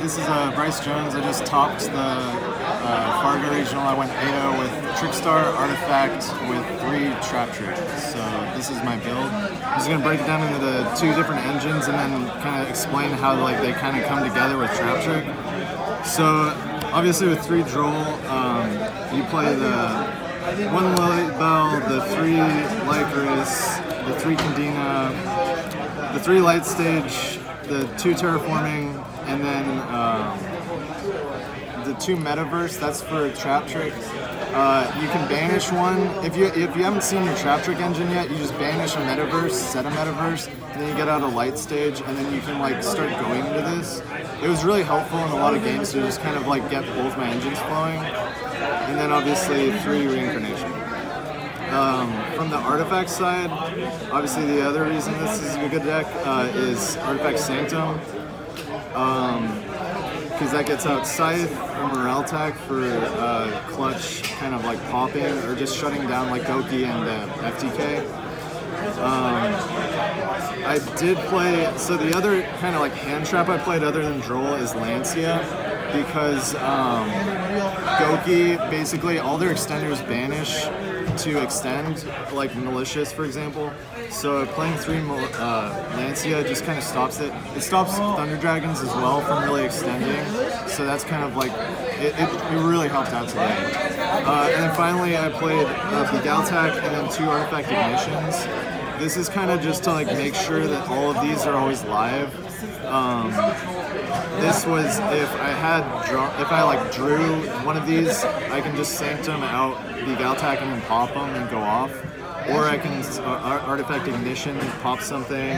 this is Bryce Jones. I just topped the Fargo regional. I went 8-0 with Trickstar, Artifact with 3 trap tricks. So this is my build. I'm just gonna break it down into the 2 different engines and then kind of explain how they kind of come together with trap trick. So obviously with 3 droll, you play the 1 Lily Bell, the 3 Lycris, the 3 Candina, the 3 Light Stage, the 2 Terraforming, and then the 2 Metaverse. That's for trap trick. You can banish one. If you haven't seen your trap trick engine yet, you just banish a Metaverse, set a Metaverse, and then you get out a Light Stage, and then you can like start going into this. It was really helpful in a lot of games to just kind of like get both my engines flowing, and then obviously 3 Reincarnation. From the Artifact side, obviously the other reason this is a good deck is Artifact Sanctum, because that gets out Scythe or Morale Attack for clutch, kind of like popping or just shutting down like Doki and FTK. I did play, so the other kind of like hand trap I played other than Droll is Lancia, because Doki, basically all their extenders banish to extend, like Malicious for example. So playing 3 Lancia just kind of stops it. It stops Thunder Dragons as well from really extending. So that's kind of like, it really helped out today. And then finally I played Begaltac and then 2 Artifact Ignitions. This is kind of just to like make sure that all of these are always live. This was if I like drew one of these, I can just Sanctum out Begaltac and then pop them and go off. Or I can Artifact Ignition, pop something,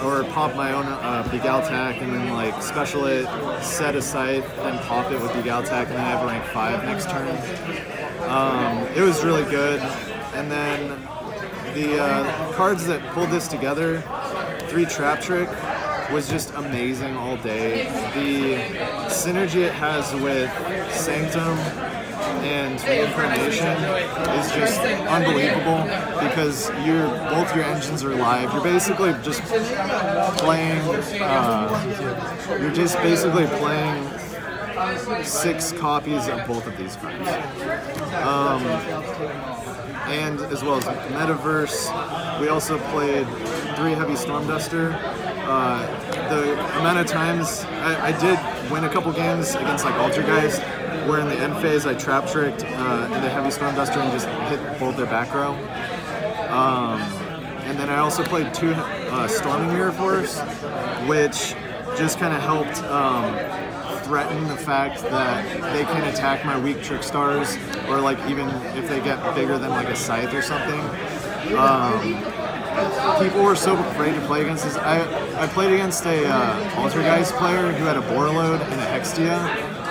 or pop my own Begaltac and then like special it, set a Scythe, then pop it with Begaltac, and then I have rank 5 next turn. It was really good. And then the cards that pulled this together, 3 Trap Trick, was just amazing all day. The synergy it has with Sanctum and Reincarnation is just unbelievable, because both your engines are live. You're basically just playing. You're basically playing 6 copies of both of these cards. And as well as Metaverse, we also played 3 Heavy Stormduster. The amount of times I did win a couple games against like Altergeist, where in the end phase I trap tricked the Heavy Stormduster and just hit both their back row. And then I also played 2 Storming Mirror Force, which just kind of helped threaten the fact that they can attack my weak Trickstars, or like even if they get bigger than like a Scythe or something. People were so afraid to play against this. I played against a Altergeist player who had a Borreload and a Hextia,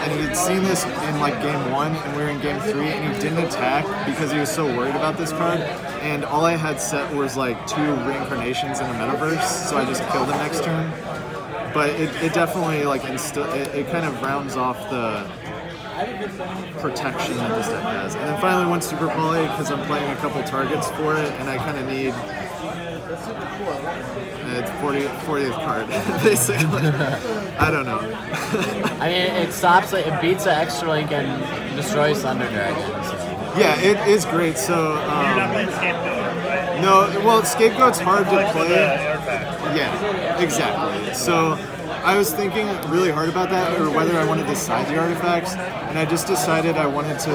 and he'd seen this in like game 1 and we were in game 3, and he didn't attack because he was so worried about this card, and all I had set was like 2 Reincarnations in the Metaverse, so I just killed him next turn. But it definitely like it kind of rounds off the protection that this deck has. And then finally one Super Poly, because I'm playing a couple targets for it, and I kind of need it's 40th card, basically. I don't know. I mean, it beats the Extra Link and destroys Thunder Dragon. So. Yeah, it is great. So you're not playing Scapegoat, right? no, well, Scapegoat's hard to play. Yeah, exactly. So I was thinking really hard about that, or whether I wanted to side the artifacts, and I just decided I wanted to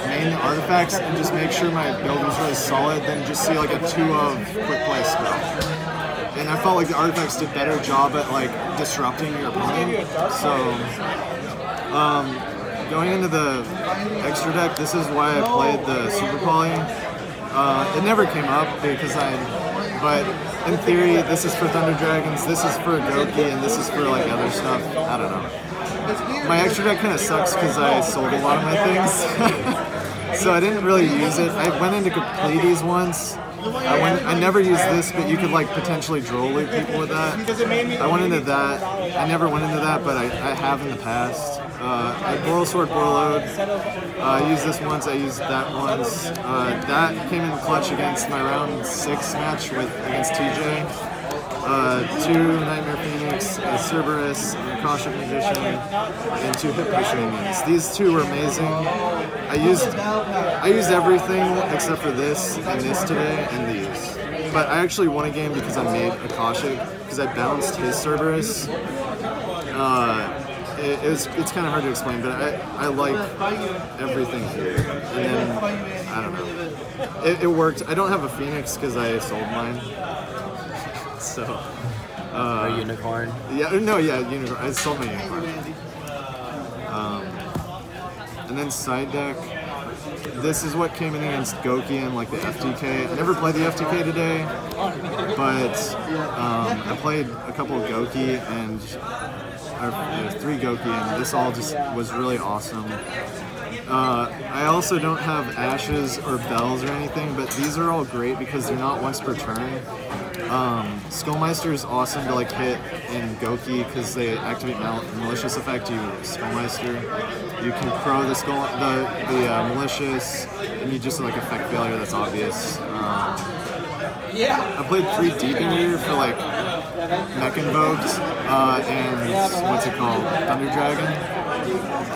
main the artifacts and just make sure my build was really solid, than just see like a 2 of quick play spell. And I felt like the artifacts did a better job at like disrupting your opponent. So going into the extra deck, this is why I played the Super Poly. It never came up because but in theory, this is for Thunder Dragons, this is for Doki, and this is for like other stuff. I don't know. My extra deck kind of sucks because I sold a lot of my things. So I didn't really use it. I went into Completies once. I never used this, but you could like potentially droll loop people with that. I went into that. I never went into that, but I have in the past. I Boral Sword Borreload. I used this once, I used that once. That came in clutch against my round 6 match against TJ. 2 Nightmare Phoenix, a Cerberus, an Akashic Magician, and 2 Hit Push minions. These 2 were amazing. I used everything except for this and this today and these. But I actually won a game because I made Akashic, because I bounced his Cerberus. It's kind of hard to explain, but I like everything here. And then, I don't know. It worked. I don't have a Phoenix because I sold mine. So. A unicorn? Yeah, no, yeah, unicorn. I sold my unicorn. And then side deck. This is what came in against Doki and like the FTK. I never played the FTK today, but I played a couple of Doki and 3 Doki, and this all just was really awesome. I also don't have ashes or bells or anything, but these are all great because they're not once per turn. Skullmeister is awesome to like hit in Doki because they activate malicious effect. You Skullmeister, you can crow the malicious, and you just like effect failure. That's obvious. I played 3 Deep Eater for like Mech Invoked and what's it called, Thunder Dragon.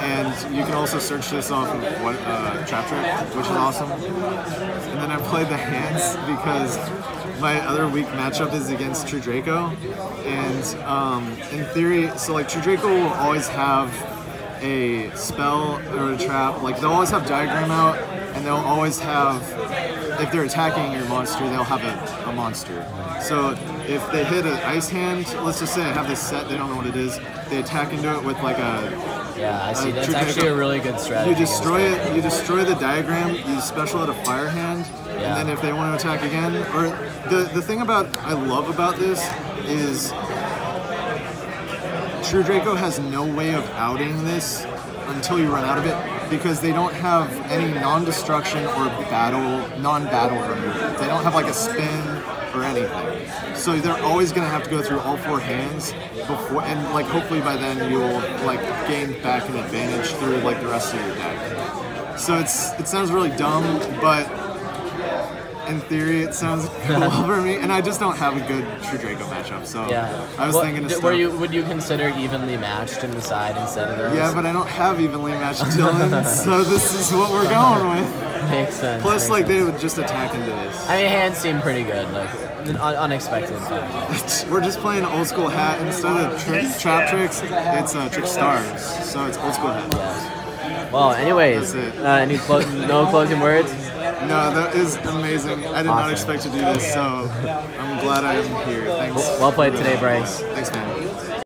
And you can also search this off of Trap Trick, which is awesome. And then I played the hands because my other weak matchup is against True Draco. And in theory, so like True Draco will always have a spell or a trap. Like they'll always have Diagram out, and they'll always have, if they're attacking your monster, they'll have a monster. So if they hit an ice hand, let's just say I have this set, they don't know what it is, they attack into it with like a... Yeah, I see. That's actually a really good strategy. You destroy it, you destroy the diagram, you special out a fire hand, and then if they want to attack again, or the thing I love about this is True Draco has no way of outing this until you run out of it, because they don't have any non-destruction or non-battle removal. They don't have like a spin or anything. So they're always going to have to go through all 4 hands before, and like hopefully by then you'll like gain back an advantage through like the rest of your deck. So it sounds really dumb, but in theory it sounds cool for me, and I just don't have a good True Draco matchup, so I was thinking of stuff. Would you consider evenly matched in the side instead of those? Yeah, but I don't have evenly matched Dylan, so this is what we're going with. Makes sense. Plus, like, they would just attack into this. I mean, hands seem pretty good, like, unexpected. We're just playing old school hat. Instead of trap tricks, it's Trickstars, so it's old school hat. Yeah. Well, anyways, that's it. No closing words? No, that is amazing. I did not expect to do this, so I'm glad I am here. Thanks. Well played today, Bryce. Thanks, man.